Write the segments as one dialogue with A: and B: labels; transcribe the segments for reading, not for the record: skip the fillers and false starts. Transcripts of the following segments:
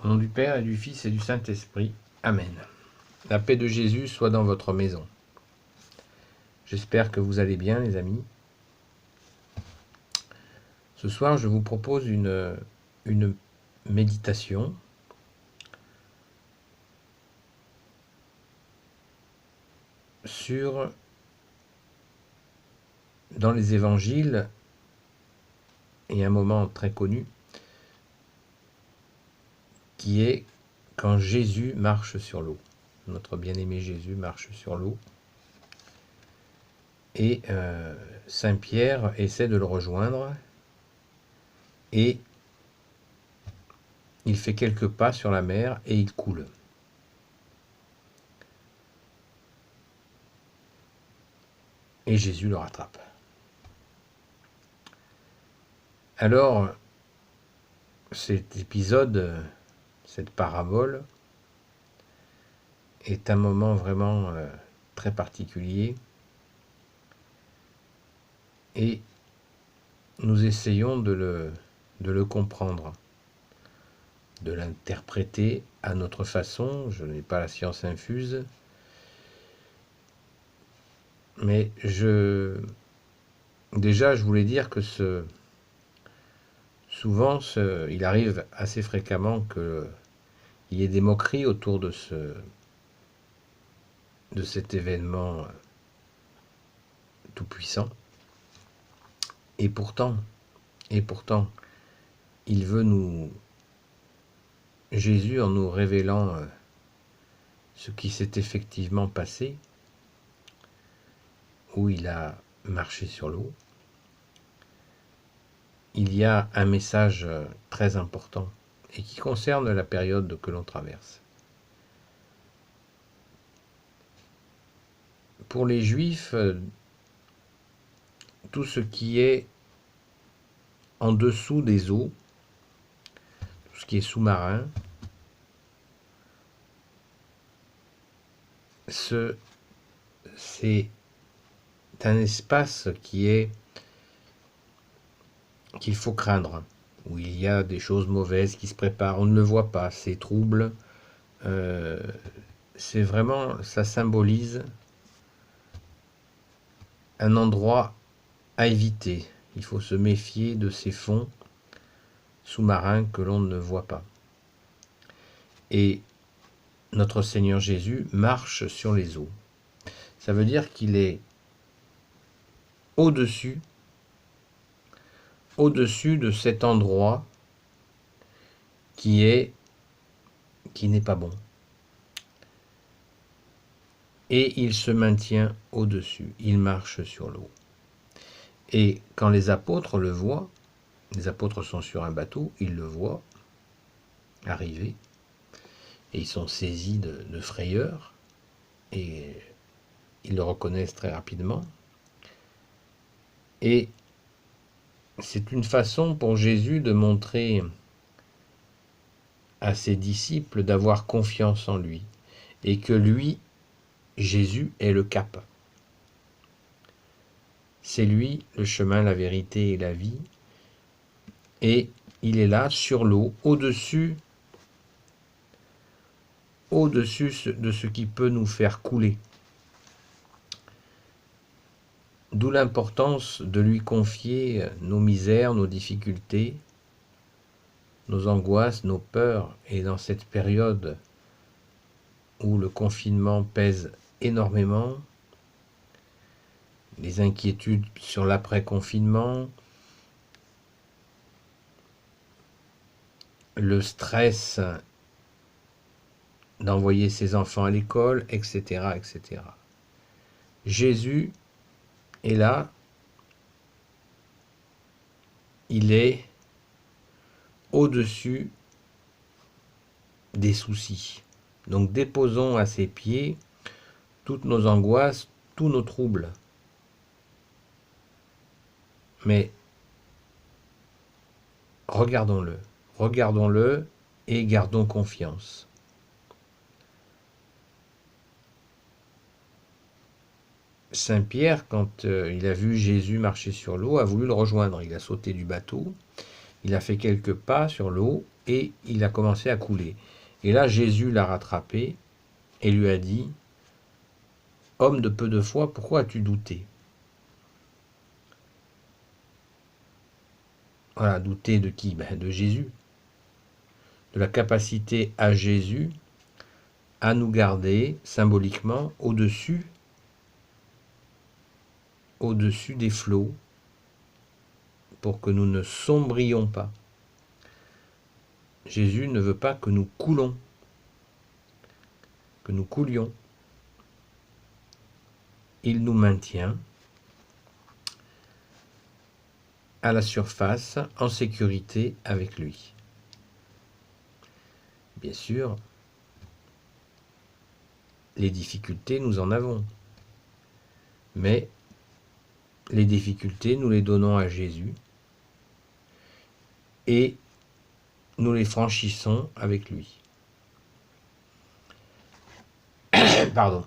A: Au nom du Père et du Fils et du Saint-Esprit. Amen. La paix de Jésus soit dans votre maison. J'espère que vous allez bien, les amis. Ce soir, je vous propose une méditation dans les évangiles, et un moment très connu, qui est quand Jésus marche sur l'eau. Notre bien-aimé Jésus marche sur l'eau. Et Saint Pierre essaie de le rejoindre. Et il fait quelques pas sur la mer et il coule. Et Jésus le rattrape. Alors, cet épisode, cette parabole, est un moment vraiment très particulier. Et nous essayons de le comprendre, de l'interpréter à notre façon. Je n'ai pas la science infuse, mais déjà, je voulais dire que souvent, il arrive assez fréquemment qu'il y ait des moqueries autour de cet événement tout-puissant. Et pourtant, il veut Jésus, en nous révélant ce qui s'est effectivement passé, où il a marché sur l'eau, il y a un message très important et qui concerne la période que l'on traverse. Pour les Juifs, tout ce qui est en dessous des eaux, tout ce qui est sous-marin, c'est un espace qu'il faut craindre, où il y a des choses mauvaises qui se préparent, on ne le voit pas, c'est trouble, c'est vraiment, ça symbolise un endroit à éviter. Il faut se méfier de ces fonds sous-marins que l'on ne voit pas. Et notre Seigneur Jésus marche sur les eaux. Ça veut dire qu'il est au-dessus de cet endroit qui n'est pas bon. Et il se maintient au-dessus, il marche sur l'eau. Et quand les apôtres le voient, les apôtres sont sur un bateau, ils le voient arriver, et ils sont saisis de frayeur, et ils le reconnaissent très rapidement. Et c'est une façon pour Jésus de montrer à ses disciples d'avoir confiance en lui, et que lui, Jésus, est le cap. C'est lui le chemin, la vérité et la vie, et il est là, sur l'eau, au-dessus de ce qui peut nous faire couler. D'où l'importance de lui confier nos misères, nos difficultés, nos angoisses, nos peurs. Et dans cette période où le confinement pèse énormément, les inquiétudes sur l'après-confinement, le stress d'envoyer ses enfants à l'école, etc., etc. Jésus est là, il est au-dessus des soucis. Donc déposons à ses pieds toutes nos angoisses, tous nos troubles. Mais regardons-le et gardons confiance. Saint Pierre, quand il a vu Jésus marcher sur l'eau, a voulu le rejoindre. Il a sauté du bateau, il a fait quelques pas sur l'eau et il a commencé à couler. Et là, Jésus l'a rattrapé et lui a dit, « Homme de peu de foi, pourquoi as-tu douté ?» Voilà, douter de qui? De Jésus. De la capacité à Jésus à nous garder symboliquement au-dessus des flots pour que nous ne sombrions pas. Jésus ne veut pas que nous coulons, que nous coulions. Il nous maintient à la surface, en sécurité avec lui. Bien sûr, les difficultés, nous en avons. Mais les difficultés, nous les donnons à Jésus et nous les franchissons avec lui. Pardon.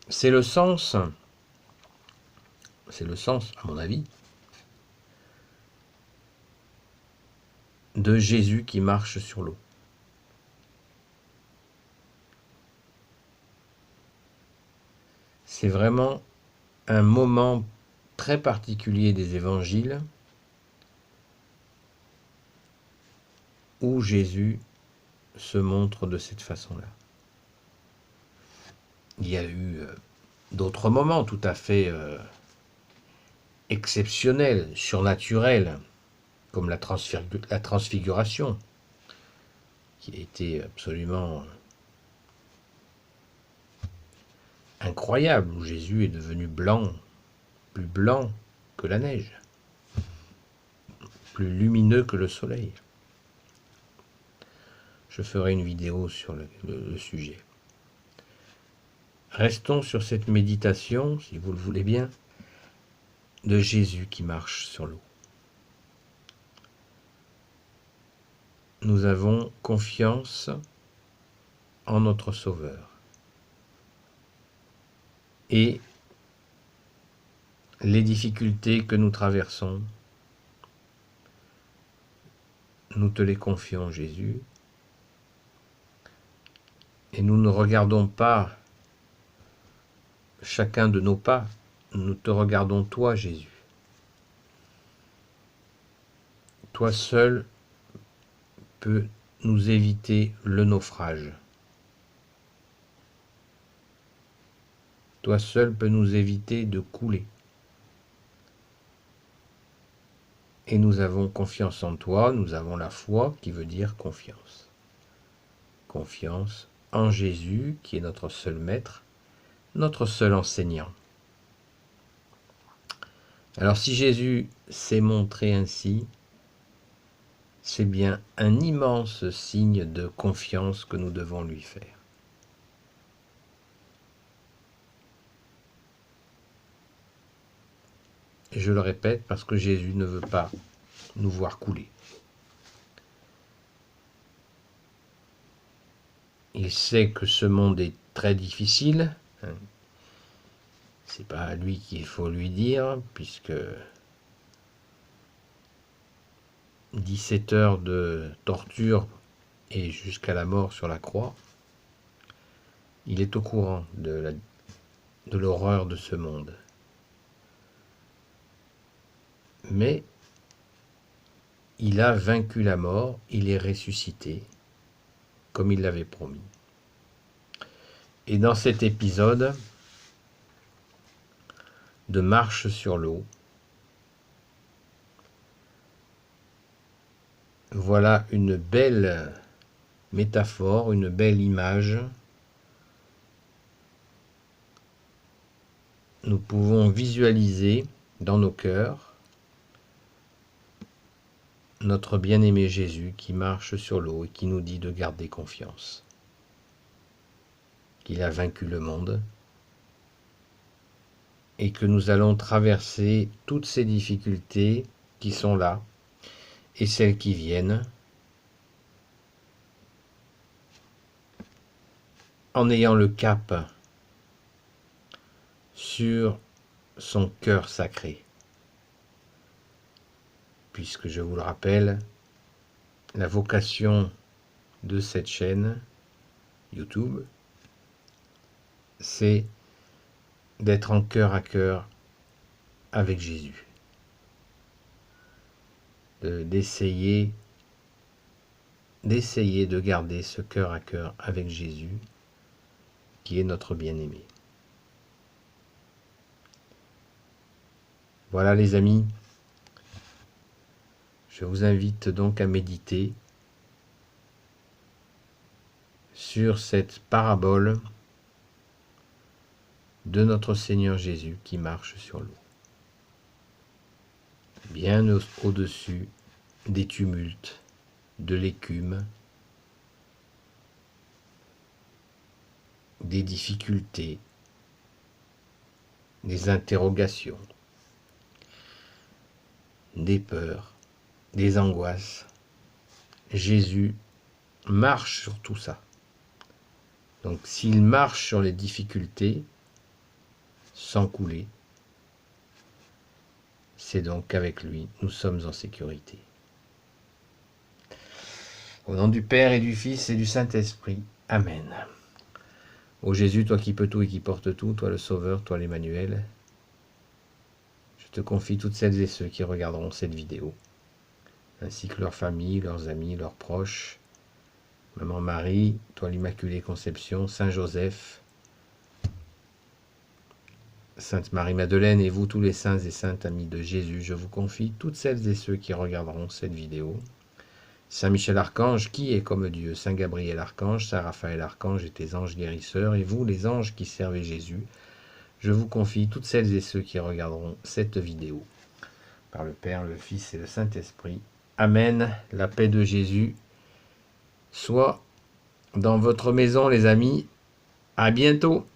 A: C'est le sens, à mon avis, de Jésus qui marche sur l'eau. C'est vraiment un moment très particulier des évangiles où Jésus se montre de cette façon-là. Il y a eu d'autres moments tout à fait exceptionnels, surnaturels, comme la transfiguration, qui a été absolument incroyable, où Jésus est devenu blanc, plus blanc que la neige, plus lumineux que le soleil. Je ferai une vidéo sur le sujet. Restons sur cette méditation, si vous le voulez bien, de Jésus qui marche sur l'eau. Nous avons confiance en notre Sauveur. Et les difficultés que nous traversons, nous te les confions, Jésus. Et nous ne regardons pas chacun de nos pas, nous te regardons toi, Jésus. Toi seul peux nous éviter le naufrage. Toi seul peux nous éviter de couler. Et nous avons confiance en toi, nous avons la foi qui veut dire confiance. Confiance en Jésus qui est notre seul maître, notre seul enseignant. Alors si Jésus s'est montré ainsi, c'est bien un immense signe de confiance que nous devons lui faire. Et je le répète parce que Jésus ne veut pas nous voir couler. Il sait que ce monde est très difficile. C'est pas à lui qu'il faut lui dire, puisque 17 heures de torture et jusqu'à la mort sur la croix, il est au courant de l'horreur de ce monde. Mais il a vaincu la mort, il est ressuscité, comme il l'avait promis. Et dans cet épisode de marche sur l'eau, voilà une belle métaphore, une belle image. Nous pouvons visualiser dans nos cœurs notre bien-aimé Jésus qui marche sur l'eau et qui nous dit de garder confiance, qu'il a vaincu le monde et que nous allons traverser toutes ces difficultés qui sont là et celles qui viennent en ayant le cap sur son cœur sacré. Puisque je vous le rappelle, la vocation de cette chaîne YouTube, c'est d'être en cœur à cœur avec Jésus. D'essayer de garder ce cœur à cœur avec Jésus, qui est notre bien-aimé. Voilà les amis, je vous invite donc à méditer sur cette parabole de notre Seigneur Jésus qui marche sur l'eau, bien au-dessus des tumultes, de l'écume, des difficultés, des interrogations, des peurs, des angoisses. Jésus marche sur tout ça. Donc s'il marche sur les difficultés sans couler, c'est donc qu'avec lui, nous sommes en sécurité. Au nom du Père et du Fils et du Saint-Esprit. Amen. Ô Jésus, toi qui peux tout et qui portes tout, toi le Sauveur, toi l'Emmanuel, je te confie toutes celles et ceux qui regarderont cette vidéo, ainsi que leurs familles, leurs amis, leurs proches, Maman Marie, toi l'Immaculée Conception, Saint Joseph, Sainte Marie-Madeleine et vous tous les saints et saintes amis de Jésus, je vous confie toutes celles et ceux qui regarderont cette vidéo. Saint Michel Archange, qui est comme Dieu, Saint Gabriel Archange, Saint Raphaël Archange et tes anges guérisseurs, et vous les anges qui servez Jésus, je vous confie toutes celles et ceux qui regarderont cette vidéo. Par le Père, le Fils et le Saint-Esprit. Amen. La paix de Jésus soit dans votre maison les amis. À bientôt.